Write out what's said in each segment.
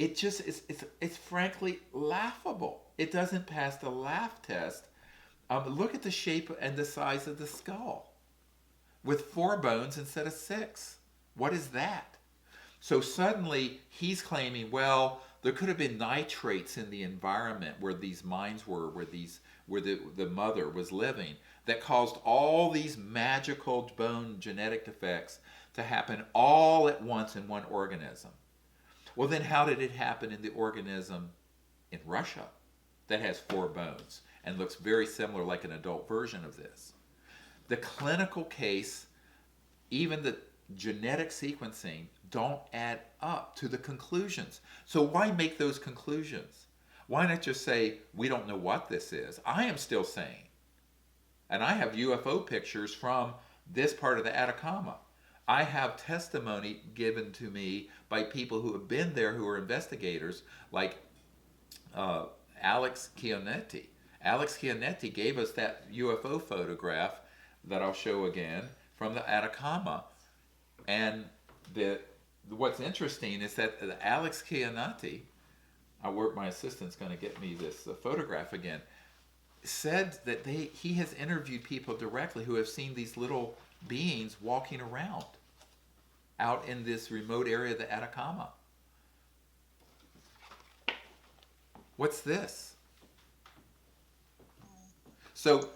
it just is, it's frankly laughable. It doesn't pass the laugh test. Look at the shape and the size of the skull with 4 bones instead of 6. What is that? So suddenly he's claiming, well, there could have been nitrates in the environment where these mines were, where the mother was living, that caused all these magical bone genetic defects to happen all at once in one organism. Well, then how did it happen in the organism in Russia that has 4 bones and looks very similar, like an adult version of this? The clinical case, even the genetic sequencing, don't add up to the conclusions. So why make those conclusions? Why not just say, we don't know what this is? I am still saying, and I have UFO pictures from this part of the Atacama. I have testimony given to me by people who have been there, who are investigators, like 𝗟𝗃𝗀𝗍𝗃. 𝗟𝗃𝗀𝗍𝗃 gave us that UFO photograph that I'll show again from the Atacama. And what's interesting is that the 𝗟𝗃𝗀𝗍𝗃, my assistant's going to get me this photograph again, said that he has interviewed people directly who have seen these little beings walking around out in this remote area of the Atacama. What's this? So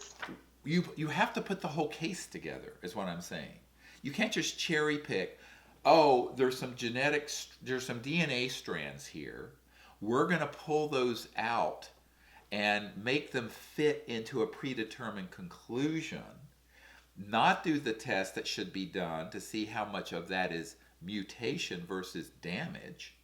you have to put the whole case together, is what I'm saying. You can't just cherry pick, oh, there's some DNA strands here. We're going to pull those out and make them fit into a predetermined conclusion, not do the test that should be done to see how much of that is mutation versus damage,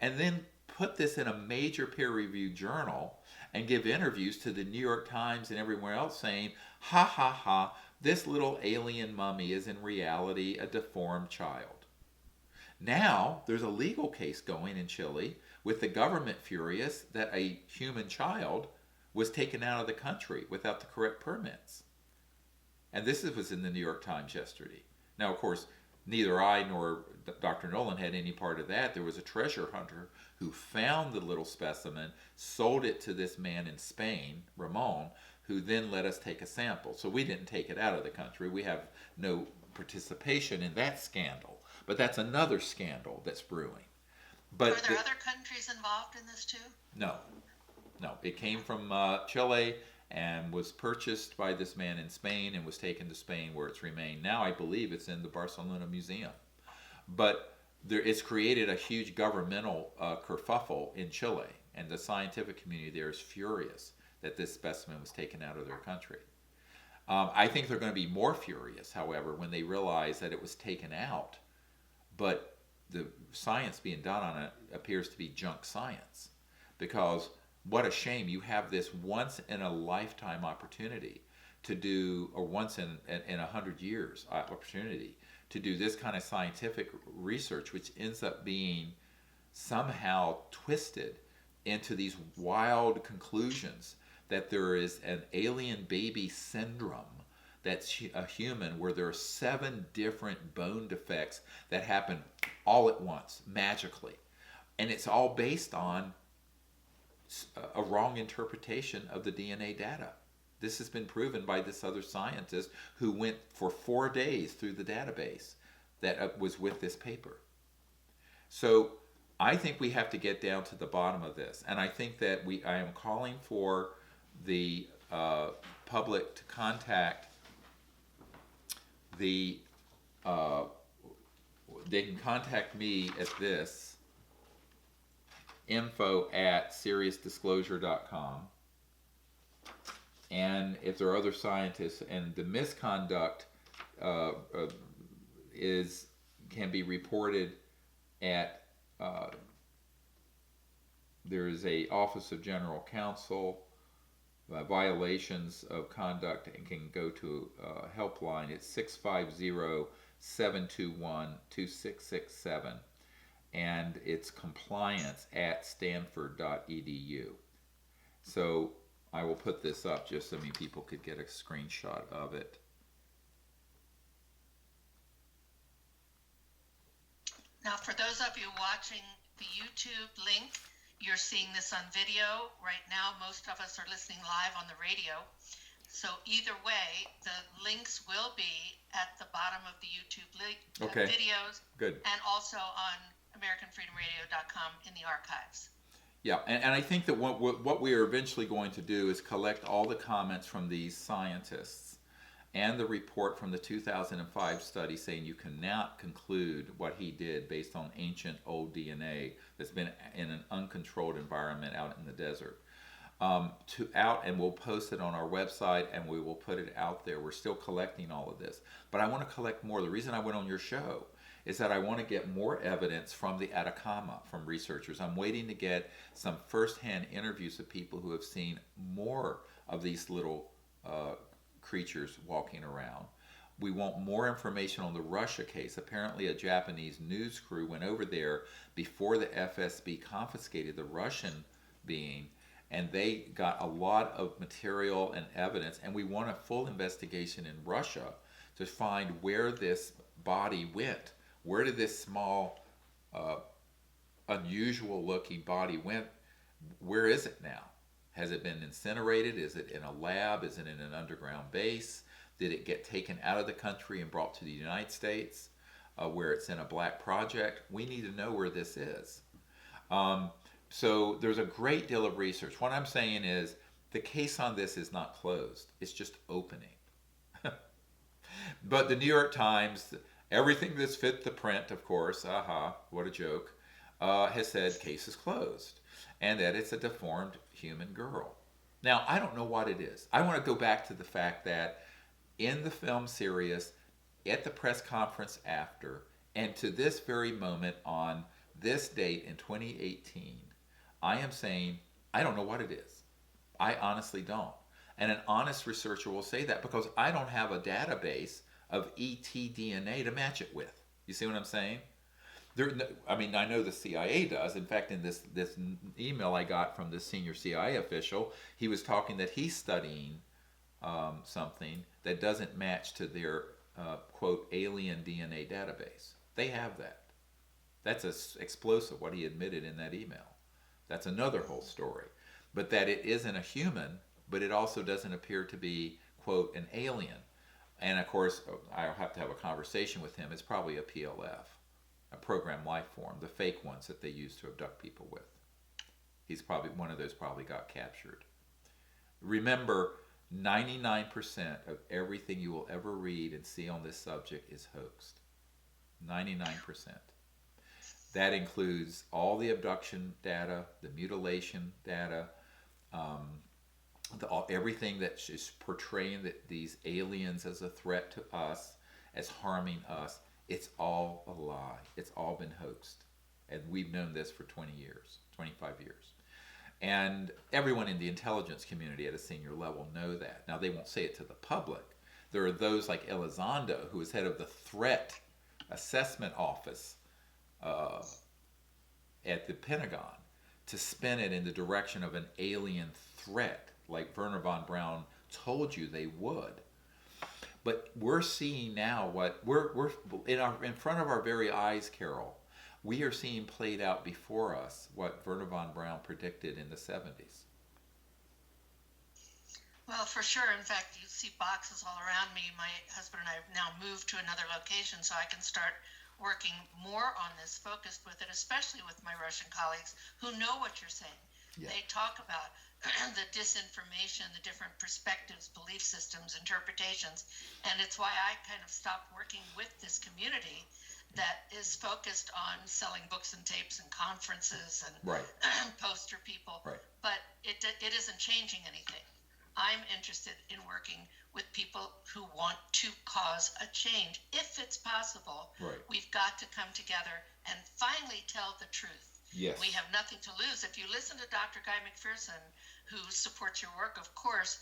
and then put this in a major peer-reviewed journal and give interviews to the New York Times and everywhere else saying, ha ha ha, this little alien mummy is in reality a deformed child. Now there's a legal case going in Chile with the government furious that a human child was taken out of the country without the correct permits. And this was in the New York Times yesterday. Now, of course, neither I nor Dr. Nolan had any part of that. There was a treasure hunter who found the little specimen, sold it to this man in Spain, Ramon, who then let us take a sample. So we didn't take it out of the country. We have no participation in that scandal. But that's another scandal that's brewing. But Are there other countries involved in this too? No. It came from Chile and was purchased by this man in Spain and was taken to Spain, where it's remained. Now I believe it's in the Barcelona Museum. But it's created a huge governmental kerfuffle in Chile, and the scientific community there is furious that this specimen was taken out of their country. I think they're going to be more furious, however, when they realize that it was taken out, but the science being done on it appears to be junk science. Because what a shame, you have this once in a lifetime opportunity to do, or once in 100 years opportunity to do this kind of scientific research, which ends up being somehow twisted into these wild conclusions that there is an alien baby syndrome that's a human, where there are 7 different bone defects that happen all at once, magically. And it's all based on a wrong interpretation of the DNA data. This has been proven by this other scientist who went for 4 days through the database that was with this paper. So I think we have to get down to the bottom of this. And I think that I am calling for the public to contact they can contact me at this info@seriousdisclosure.com. And if there are other scientists, and the misconduct can be reported at there is a Office of General Counsel. Violations of conduct, and can go to helpline. It's 650-721-2667, and it's compliance@stanford.edu. So I will put this up just so many people could get a screenshot of it. Now Now, for those of you watching the YouTube link, you're seeing this on video. Right now, most of us are listening live on the radio. So either way, the links will be at the bottom of the YouTube videos. Good. And also on AmericanFreedomRadio.com in the archives. Yeah, and I think that what we are eventually going to do is collect all the comments from these scientists and the report from the 2005 study saying you cannot conclude what he did based on ancient old DNA that's been in an uncontrolled environment out in the desert. And we'll post it on our website and we will put it out there. We're still collecting all of this. But I want to collect more. The reason I went on your show is that I want to get more evidence from the Atacama, from researchers. I'm waiting to get some firsthand interviews of people who have seen more of these little creatures walking around. We want more information on the Russia case. Apparently a Japanese news crew went over there before the FSB confiscated the Russian being, and they got a lot of material and evidence, and we want a full investigation in Russia to find where this body went. Where did this small, unusual looking body went? Where is it now? Has it been incinerated? Is it in a lab? Is it in an underground base? Did it get taken out of the country and brought to the United States where it's in a black project? We need to know where this is. So there's a great deal of research. What I'm saying is the case on this is not closed. It's just opening. But the New York Times, everything that's fit the print, of course, what a joke, has said case is closed and that it's a deformed human girl. Now, I don't know what it is. I want to go back to the fact that in the film series, at the press conference after, and to this very moment on this date in 2018, I am saying, I don't know what it is. I honestly don't. And an honest researcher will say that because I don't have a database of ET DNA to match it with. You see what I'm saying? I know the CIA does. In fact, in this email I got from this senior CIA official, he was talking that he's studying something that doesn't match to their, quote, alien DNA database. They have that. That's explosive, what he admitted in that email. That's another whole story. But that it isn't a human, but it also doesn't appear to be, quote, an alien. And of course, I'll have to have a conversation with him. It's probably a PLF, a program life form, the fake ones that they use to abduct people with. He's probably, one of those probably got captured. Remember, 99% of everything you will ever read and see on this subject is hoaxed. 99%. That includes all the abduction data, the mutilation data, everything that is portraying these aliens as a threat to us, as harming us. It's all a lie. It's all been hoaxed. And we've known this for 20 years, 25 years. And everyone in the intelligence community at a senior level know that. Now, they won't say it to the public. There are those like Elizondo, who is head of the Threat Assessment Office at the Pentagon, to spin it in the direction of an alien threat, like Wernher von Braun told you they would. But we're seeing now what we're in front of our very eyes, Carol. We are seeing played out before us what Wernher von Braun predicted in the 70s. Well, for sure. In fact, you see boxes all around me. My husband and I have now moved to another location so I can start working more on this, focused with it, especially with my Russian colleagues who know what you're saying. Yeah. They talk about the disinformation, the different perspectives, belief systems, interpretations, and it's why I kind of stopped working with this community that is focused on selling books and tapes and conferences and poster people. Right. But it isn't changing anything. I'm interested in working with people who want to cause a change. If it's possible, we've got to come together and finally tell the truth. Yes. We have nothing to lose. If you listen to Dr. Guy McPherson, who supports your work, of course,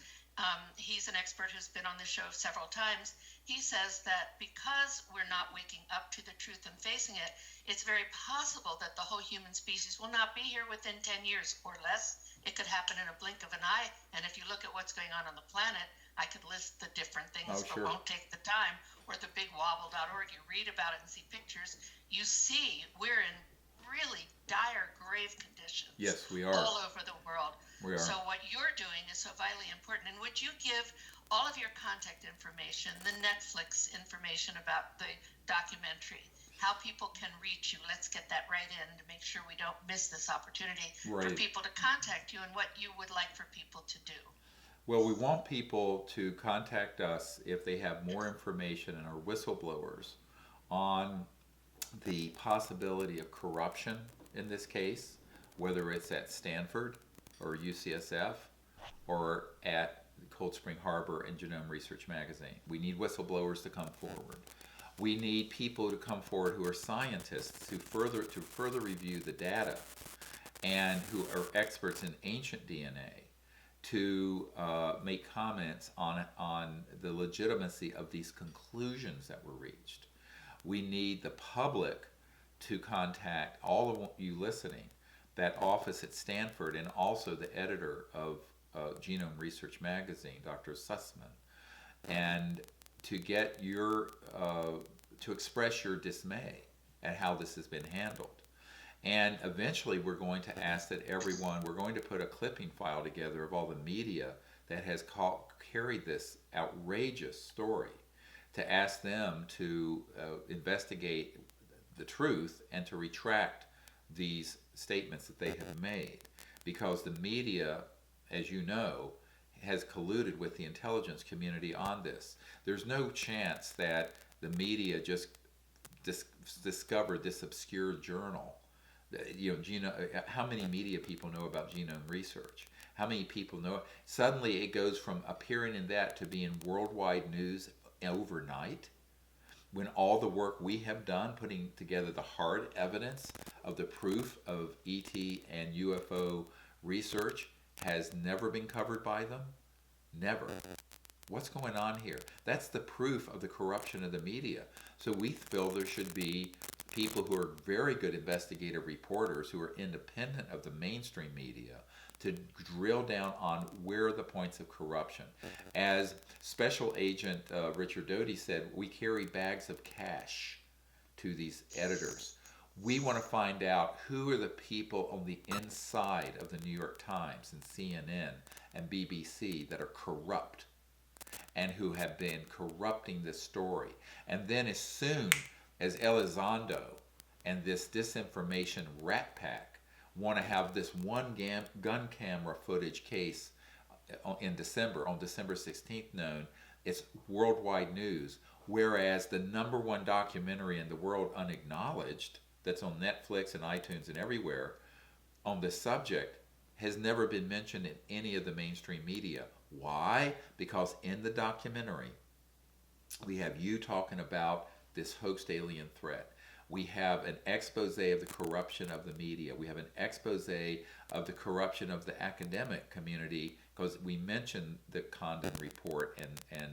he's an expert who's been on the show several times. He says that because we're not waking up to the truth and facing it, it's very possible that the whole human species will not be here within 10 years or less. It could happen in a blink of an eye. And if you look at what's going on the planet, I could list the different things, but won't take the time. or the bigwobble.org, you read about it and see pictures, you see we're in really dire, grave conditions. Yes, we are. All over the world. We are. So what you're doing is so vitally important. And would you give all of your contact information, the Netflix information about the documentary, how people can reach you? Let's get that right in to make sure we don't miss this opportunity for people to contact you, and what you would like for people to do. Well, we want people to contact us if they have more information and are whistleblowers on the possibility of corruption in this case, whether it's at Stanford or UCSF or at Cold Spring Harbor and Genome Research Magazine. We need whistleblowers to come forward. We need people to come forward who are scientists who further review the data and who are experts in ancient DNA to make comments on the legitimacy of these conclusions that were reached. We need the public to contact all of you listening, that office at Stanford, and also the editor of Genome Research Magazine, Dr. Sussman, and to get your to express your dismay at how this has been handled. And eventually we're going to ask that we're going to put a clipping file together of all the media that has carried this outrageous story, to ask them to investigate the truth and to retract these statements that they have made. Because the media, as you know, has colluded with the intelligence community on this. There's no chance that the media just discovered this obscure journal. How many media people know about genome research? How many people know? Suddenly it goes from appearing in that to being worldwide news overnight, when all the work we have done putting together the hard evidence of the proof of ET and UFO research has never been covered by them? Never. What's going on here? That's the proof of the corruption of the media. So we feel there should be people who are very good investigative reporters who are independent of the mainstream media to drill down on where are the points of corruption. As Special Agent Richard Doty said, we carry bags of cash to these editors. We want to find out who are the people on the inside of the New York Times and CNN and BBC that are corrupt and who have been corrupting this story. And then as soon as Elizondo and this disinformation rat pack want to have this one gun camera footage case in December, on December 16th known, it's worldwide news, whereas the #1 documentary in the world unacknowledged, that's on Netflix and iTunes and everywhere, on this subject, has never been mentioned in any of the mainstream media. Why? Because in the documentary, we have you talking about this hoaxed alien threat. We have an expose of the corruption of the media. We have an expose of the corruption of the academic community, because we mentioned the Condon report, and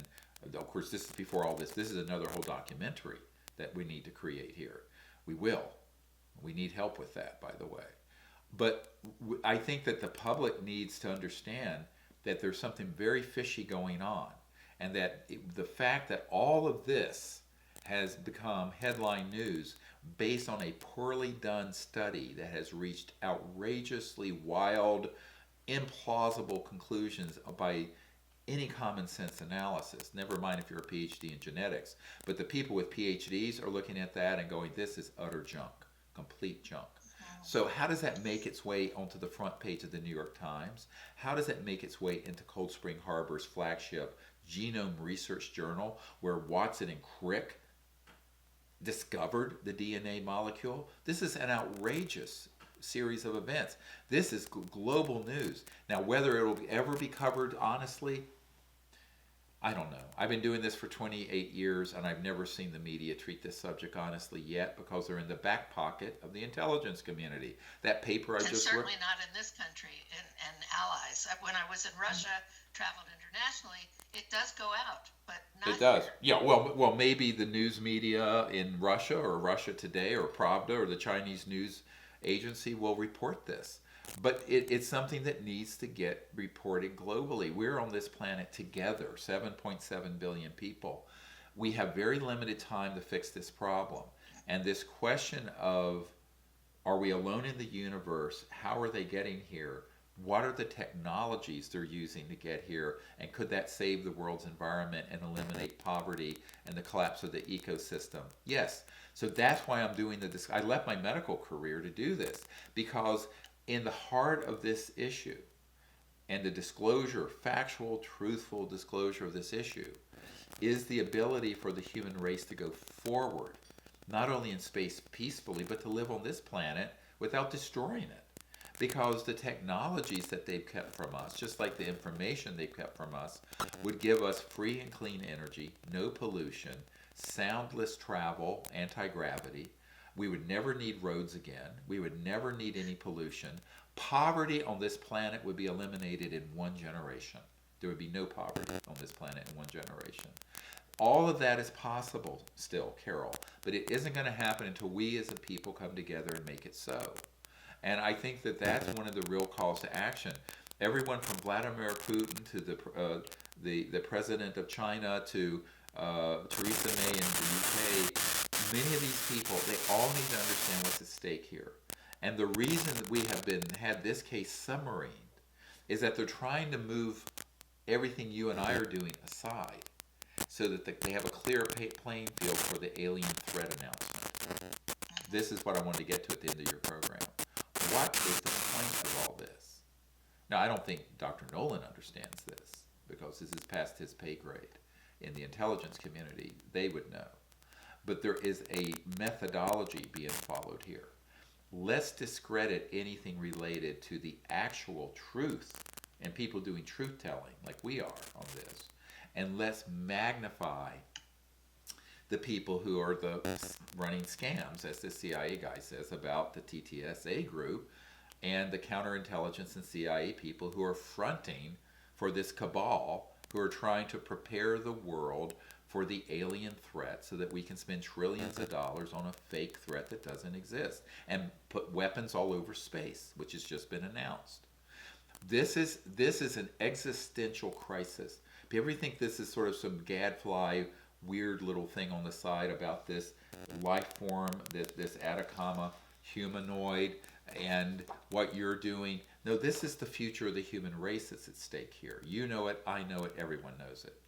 of course this is before all this. This is another whole documentary that we need to create here. We will. We need help with that, by the way. But I think that the public needs to understand that there's something very fishy going on, and that the fact that all of this has become headline news based on a poorly done study that has reached outrageously wild, implausible conclusions by any common sense analysis, never mind if you're a PhD in genetics. But the people with PhDs are looking at that and going, this is utter junk, complete junk. So how does that make its way onto the front page of the New York Times? How does that make its way into Cold Spring Harbor's flagship Genome Research Journal, where Watson and Crick discovered the DNA molecule? This is an outrageous series of events. This is global news. Now, whether it will ever be covered honestly, I don't know. I've been doing this for 28 years, and I've never seen the media treat this subject honestly yet, because they're in the back pocket of the intelligence community. That paper I and just certainly not in this country and allies. When I was in Russia, traveled internationally, it does go out, but not It does. here. Yeah, well, maybe the news media in Russia, or Russia Today, or Pravda, or the Chinese news agency will report this. But it's something that needs to get reported globally. We're on this planet together, 7.7 billion people. we have very limited time to fix this problem. And this question of, are we alone in the universe? How are they getting here? What are the technologies they're using to get here? And could that save the world's environment and eliminate poverty and the collapse of the ecosystem? Yes. So that's why I'm doing I left my medical career to do this, because in the heart of this issue and the disclosure, factual, truthful disclosure of this issue, is the ability for the human race to go forward, not only in space peacefully, but to live on this planet without destroying it. Because the technologies that they've kept from us, just like the information they've kept from us, would give us free and clean energy, no pollution, soundless travel, anti-gravity. We would never need roads again. We would never need any pollution. Poverty on this planet would be eliminated in 1 generation. There would be no poverty on this planet in 1 generation. All of that is possible still, Carol, but it isn't going to happen until we as a people come together and make it so. And I think that that's one of the real calls to action. Everyone from Vladimir Putin to the president of China to Theresa May in the UK, many of these people, they all need to understand what's at stake here. And the reason that we have had this case submarined is that they're trying to move everything you and I are doing aside so that they have a clear playing field for the alien threat announcement. This is what I wanted to get to at the end of your program. What is the point of all this? Now, I don't think Dr. Nolan understands this, because this is past his pay grade. In the intelligence community, they would know. But there is a methodology being followed here. Let's discredit anything related to the actual truth and people doing truth-telling, like we are on this. And let's magnify the people who are running scams, as the CIA guy says about the TTSA group, and the counterintelligence and CIA people who are fronting for this cabal, who are trying to prepare the world for the alien threat so that we can spend trillions of dollars on a fake threat that doesn't exist and put weapons all over space, which has just been announced. This is an existential crisis. People think this is sort of some gadfly weird little thing on the side about this life form, this Atacama humanoid, and what you're doing. No, this is the future of the human race that's at stake here. You know it, I know it, everyone knows it.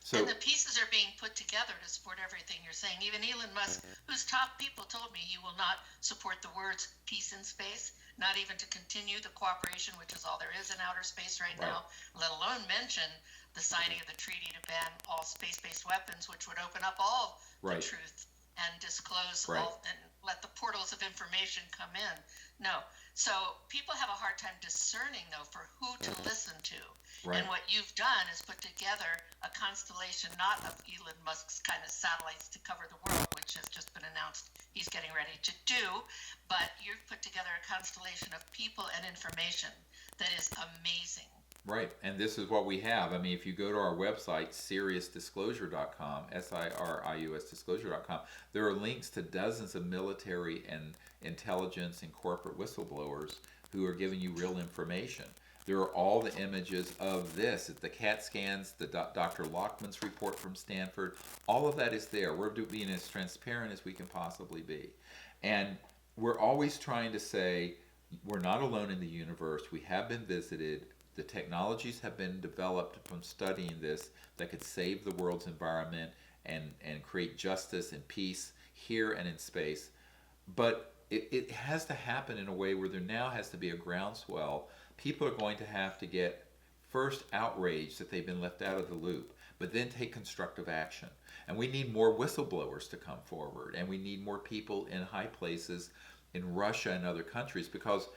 So, and the pieces are being put together to support everything you're saying. Even Elon Musk, whose top people told me he will not support the words peace in space, not even to continue the cooperation, which is all there is in outer space right now, let alone mention the signing of the treaty to ban all space-based weapons, which would open up all the truth and disclose all and let the portals of information come in. No. So people have a hard time discerning, though, for who to listen to. And what you've done is put together a constellation, not of Elon Musk's kind of satellites to cover the world, which has just been announced he's getting ready to do, but you've put together a constellation of people and information that is amazing. Right, and this is what we have. I mean, if you go to our website, SiriusDisclosure.com, SIRIUS Disclosure.com, there are links to dozens of military and intelligence and corporate whistleblowers who are giving you real information. There are all the images of this, the CAT scans, the Dr. Lockman's report from Stanford. All of that is there. We're being as transparent as we can possibly be. And we're always trying to say, we're not alone in the universe. We have been visited. The technologies have been developed from studying this that could save the world's environment and create justice and peace here and in space. But it has to happen in a way where there now has to be a groundswell. People are going to have to get first outraged that they've been left out of the loop, but then take constructive action. And we need more whistleblowers to come forward, and we need more people in high places in Russia and other countries, because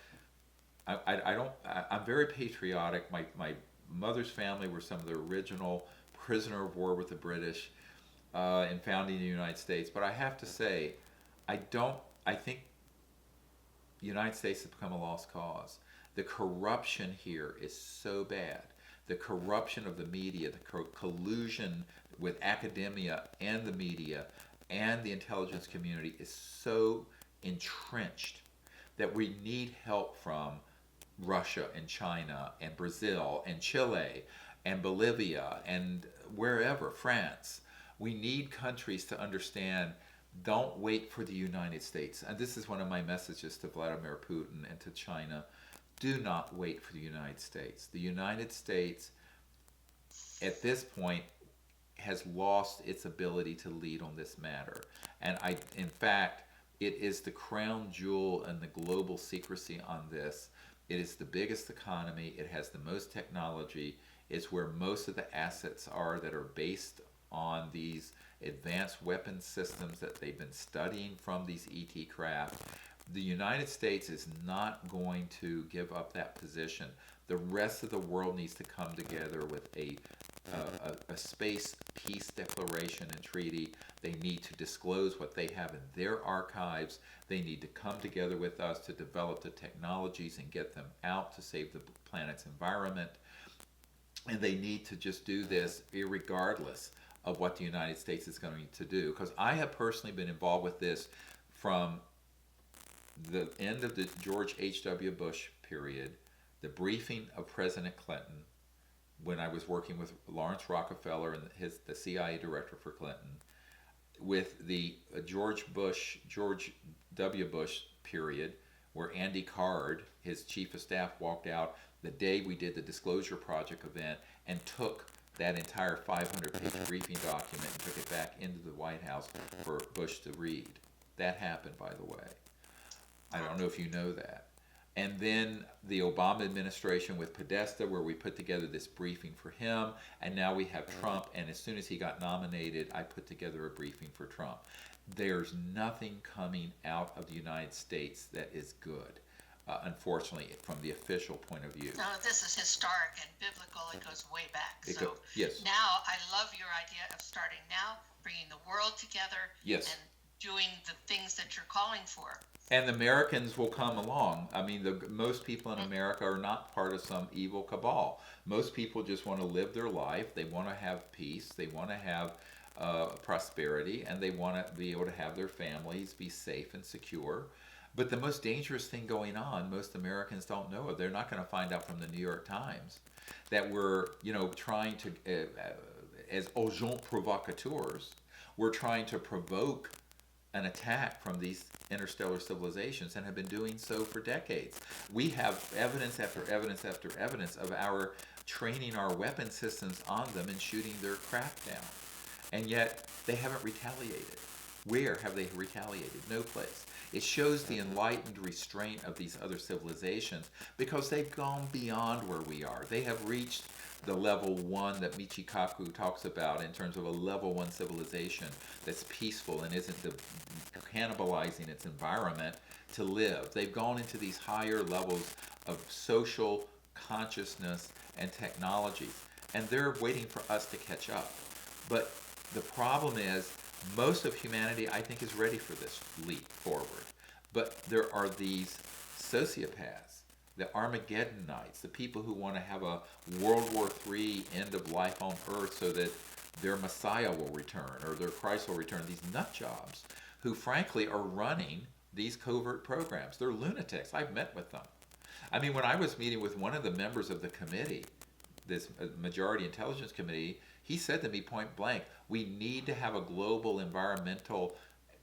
I'm very patriotic. My mother's family were some of the original prisoner of war with the British in founding the United States. But I have to say, I think the United States has become a lost cause. The corruption here is so bad. The corruption of the media, the collusion with academia and the media and the intelligence community is so entrenched that we need help from Russia and China and Brazil and Chile and Bolivia and wherever, France. We need countries to understand, don't wait for the United States. And this is one of my messages to Vladimir Putin and to China. Do not wait for the United States. The United States, at this point, has lost its ability to lead on this matter. And in fact, it is the crown jewel and the global secrecy on this. It is the biggest economy. It has the most technology. It's where most of the assets are that are based on these advanced weapon systems that they've been studying from these ET craft. The United States is not going to give up that position. The rest of the world needs to come together with a space peace declaration and treaty. They need to disclose what they have in their archives. They need to come together with us to develop the technologies and get them out to save the planet's environment. And they need to just do this irregardless of what the United States is going to do. Because I have personally been involved with this from the end of the George H.W. Bush period, the briefing of President Clinton, when I was working with Lawrence Rockefeller and the CIA director for Clinton, with the George W. Bush period, where Andy Card, his chief of staff, walked out the day we did the Disclosure Project event and took that entire 500-page briefing document and took it back into the White House for Bush to read. That happened, by the way. I don't know if you know that. And then the Obama administration with Podesta, where we put together this briefing for him, and now we have Trump, and as soon as he got nominated, I put together a briefing for Trump. There's nothing coming out of the United States that is good, unfortunately, from the official point of view. No, this is historic and biblical. It goes way back. Yes. Now, I love your idea of starting now, bringing the world together, yes, and doing the things that you're calling for. And the Americans will come along. I mean, most people in America are not part of some evil cabal. Most people just want to live their life. They want to have peace. They want to have prosperity. And they want to be able to have their families be safe and secure. But the most dangerous thing going on, most Americans don't know of. They're not going to find out from the New York Times that we're, trying to, as agents provocateurs, we're trying to provoke an attack from these interstellar civilizations and have been doing so for decades. We have evidence after evidence after evidence of our training our weapon systems on them and shooting their craft down. And yet they haven't retaliated. Where have they retaliated? No place. It shows the enlightened restraint of these other civilizations because they've gone beyond where we are. They have reached the level 1 that Michikaku talks about in terms of a level 1 civilization that's peaceful and isn't cannibalizing its environment to live. They've gone into these higher levels of social consciousness and technology, and they're waiting for us to catch up. But the problem is, most of humanity, I think, is ready for this leap forward. But there are these sociopaths, the Armageddonites, the people who want to have a World War III end of life on Earth so that their Messiah will return or their Christ will return, these nut jobs who frankly are running these covert programs. They're lunatics. I've met with them. I mean, when I was meeting with one of the members of the committee, this Majority Intelligence Committee, he said to me point blank, we need to have a global environmental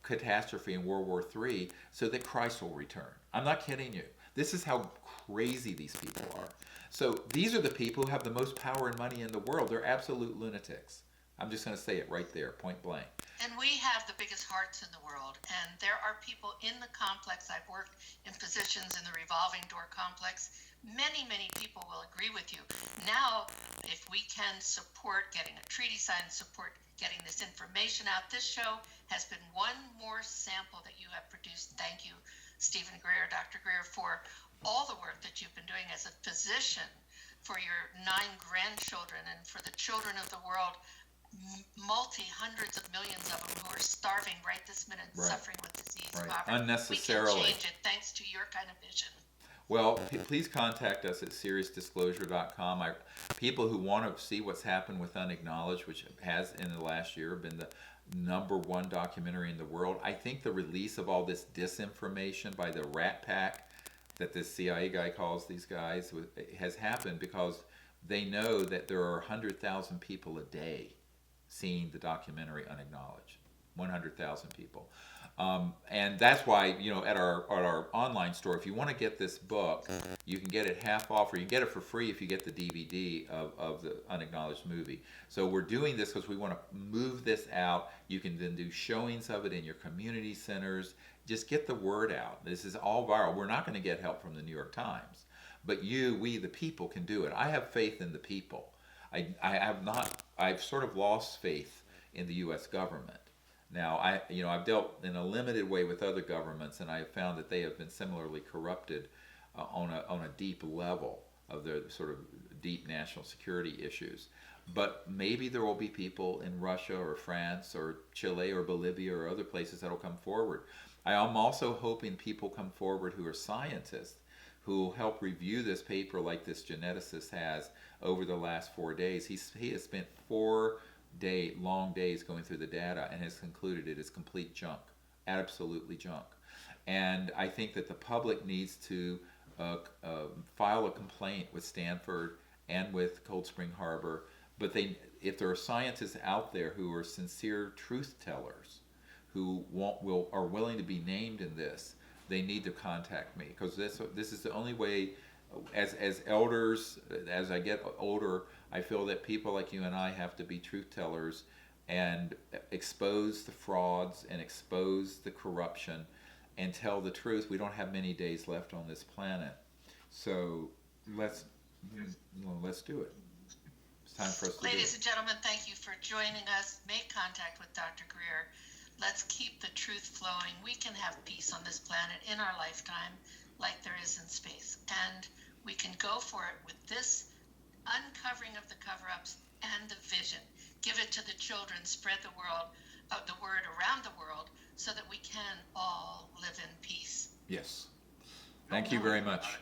catastrophe in World War III so that Christ will return. I'm not kidding you. This is how crazy these people are. So these are the people who have the most power and money in the world. They're absolute lunatics. I'm just going to say it right there, point blank. And we have the biggest hearts in the world. And there are people in the complex. I've worked in positions in the revolving door complex. Many, many people will agree with you. Now, if we can support getting a treaty signed, support getting this information out, this show has been one more sample that you have produced. Thank you, Stephen Greer, Dr. Greer, for all the work that you've been doing as a physician for your 9 grandchildren and for the children of the world, hundreds of millions of them who are starving right this minute, suffering with disease, poverty. Unnecessarily. We can change it thanks to your kind of vision. Well, please contact us at seriousdisclosure.com. People who want to see what's happened with Unacknowledged, which has in the last year been the #1 documentary in the world. I think the release of all this disinformation by the Rat Pack that this CIA guy calls these guys has happened because they know that there are 100,000 people a day seeing the documentary Unacknowledged. 100,000 people. And that's why, you know, at our online store, if you want to get this book, you can get it half off, or you can get it for free if you get the DVD of the Unacknowledged movie. So we're doing this because we want to move this out. You can then do showings of it in your community centers. Just get the word out. This is all viral. We're not going to get help from the New York Times, but we, the people, can do it. I have faith in the people. I've sort of lost faith in the U.S. government. Now, I've dealt in a limited way with other governments, and I have found that they have been similarly corrupted on a deep level of their sort of deep national security issues. But maybe there will be people in Russia or France or Chile or Bolivia or other places that will come forward. I am also hoping people come forward who are scientists, who will help review this paper like this geneticist has over the last 4 days. He has spent 4 long days going through the data and has concluded it is complete junk, absolutely junk. And I think that the public needs to file a complaint with Stanford and with Cold Spring Harbor. But if there are scientists out there who are sincere truth tellers, who are willing to be named in this, they need to contact me, because this is the only way. As elders, as I get older, I feel that people like you and I have to be truth tellers and expose the frauds and expose the corruption and tell the truth. We don't have many days left on this planet, so let's do it. It's time for us to do it. Ladies and gentlemen, thank you for joining us. Make contact with Dr. Greer. Let's keep the truth flowing. We can have peace on this planet in our lifetime, like there is in space. And we can go for it with this uncovering of the cover-ups and the vision. Give it to the children, spread the word around the world, so that we can all live in peace. Yes. Thank you very much.